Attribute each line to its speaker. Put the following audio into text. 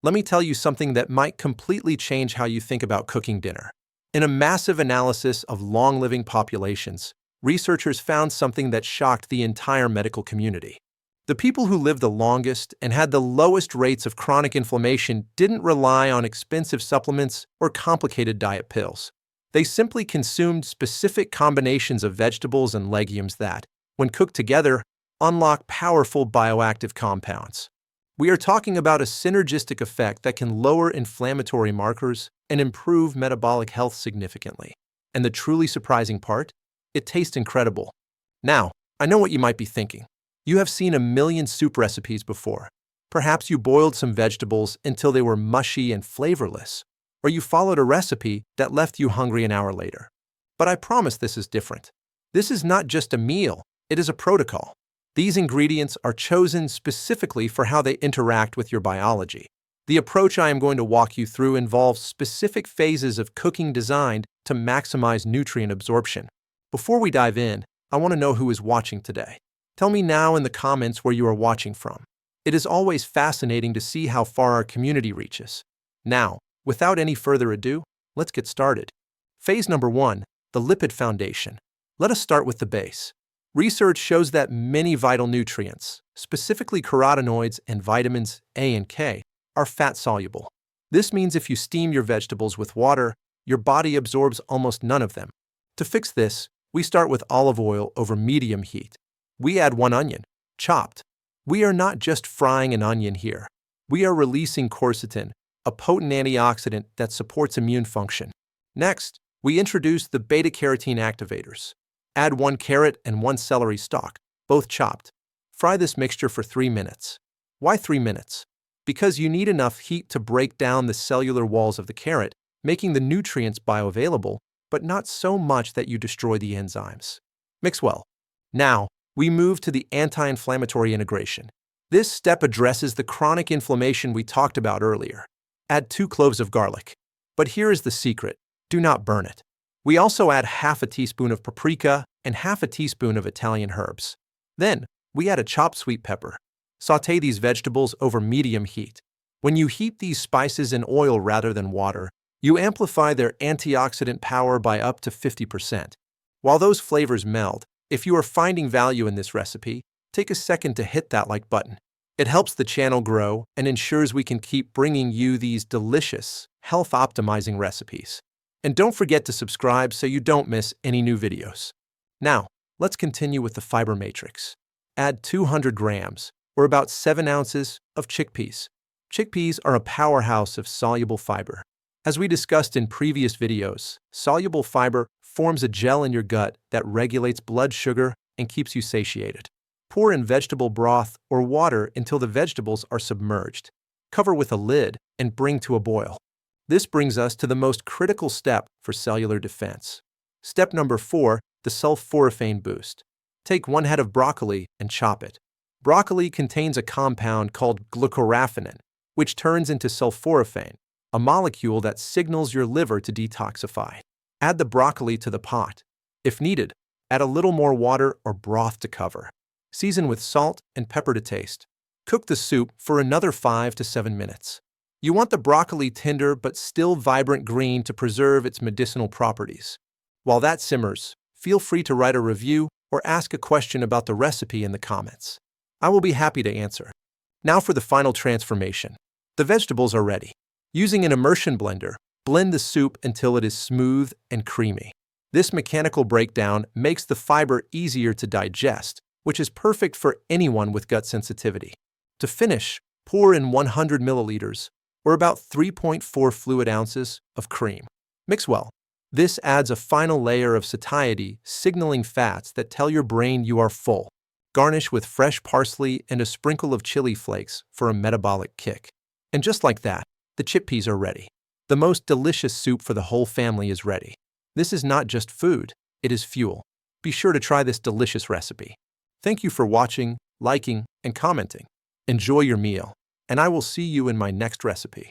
Speaker 1: let me tell you something that might completely change how you think about cooking dinner. In a massive analysis of long-living populations, researchers found something that shocked the entire medical community. The people who lived the longest and had the lowest rates of chronic inflammation didn't rely on expensive supplements or complicated diet pills. They simply consumed specific combinations of vegetables and legumes that, when cooked together, unlock powerful bioactive compounds. We are talking about a synergistic effect that can lower inflammatory markers and improve metabolic health significantly. And the truly surprising part? It tastes incredible. Now, I know what you might be thinking. You have seen a million soup recipes before. Perhaps you boiled some vegetables until they were mushy and flavorless, or you followed a recipe that left you hungry an hour later. But I promise this is different. This is not just a meal, it is a protocol. These ingredients are chosen specifically for how they interact with your biology. The approach I am going to walk you through involves specific phases of cooking designed to maximize nutrient absorption. Before we dive in, I want to know who is watching today. Tell me now in the comments where you are watching from. It is always fascinating to see how far our community reaches. Now, without any further ado, let's get started. Phase number 1, the lipid foundation. Let us start with the base. Research shows that many vital nutrients, specifically carotenoids and vitamins A and K, are fat-soluble. This means if you steam your vegetables with water, your body absorbs almost none of them. To fix this, we start with olive oil over medium heat. We add 1 onion, chopped. We are not just frying an onion here. We are releasing quercetin, a potent antioxidant that supports immune function. Next, we introduce the beta-carotene activators. Add 1 carrot and 1 celery stalk, both chopped. Fry this mixture for 3 minutes. Why 3 minutes? Because you need enough heat to break down the cellular walls of the carrot, making the nutrients bioavailable, but not so much that you destroy the enzymes. Mix well. Now, we move to the anti-inflammatory integration. This step addresses the chronic inflammation we talked about earlier. Add 2 cloves of garlic. But here is the secret. Do not burn it. We also add half a teaspoon of paprika and half a teaspoon of Italian herbs. Then, we add a chopped sweet pepper. Sauté these vegetables over medium heat. When you heat these spices in oil rather than water, you amplify their antioxidant power by up to 50%. While those flavors meld, if you are finding value in this recipe, take a second to hit that like button. It helps the channel grow and ensures we can keep bringing you these delicious, health-optimizing recipes. And don't forget to subscribe so you don't miss any new videos. Now, let's continue with the fiber matrix. Add 200 grams, or about 7 ounces, of chickpeas. Chickpeas are a powerhouse of soluble fiber. As we discussed in previous videos, soluble fiber forms a gel in your gut that regulates blood sugar and keeps you satiated. Pour in vegetable broth or water until the vegetables are submerged. Cover with a lid and bring to a boil. This brings us to the most critical step for cellular defense. Step number 4, the sulforaphane boost. Take 1 head of broccoli and chop it. Broccoli contains a compound called glucoraphanin, which turns into sulforaphane, a molecule that signals your liver to detoxify. Add the broccoli to the pot. If needed, add a little more water or broth to cover. Season with salt and pepper to taste. Cook the soup for another 5 to 7 minutes. You want the broccoli tender but still vibrant green to preserve its medicinal properties. While that simmers, feel free to write a review or ask a question about the recipe in the comments. I will be happy to answer. Now for the final transformation. The vegetables are ready. Using an immersion blender, blend the soup until it is smooth and creamy. This mechanical breakdown makes the fiber easier to digest, which is perfect for anyone with gut sensitivity. To finish, pour in 100 milliliters, or about 3.4 fluid ounces, of cream. Mix well. This adds a final layer of satiety, signaling fats that tell your brain you are full. Garnish with fresh parsley and a sprinkle of chili flakes for a metabolic kick. And just like that, the chickpeas are ready. The most delicious soup for the whole family is ready. This is not just food, it is fuel. Be sure to try this delicious recipe. Thank you for watching, liking, and commenting. Enjoy your meal, and I will see you in my next recipe.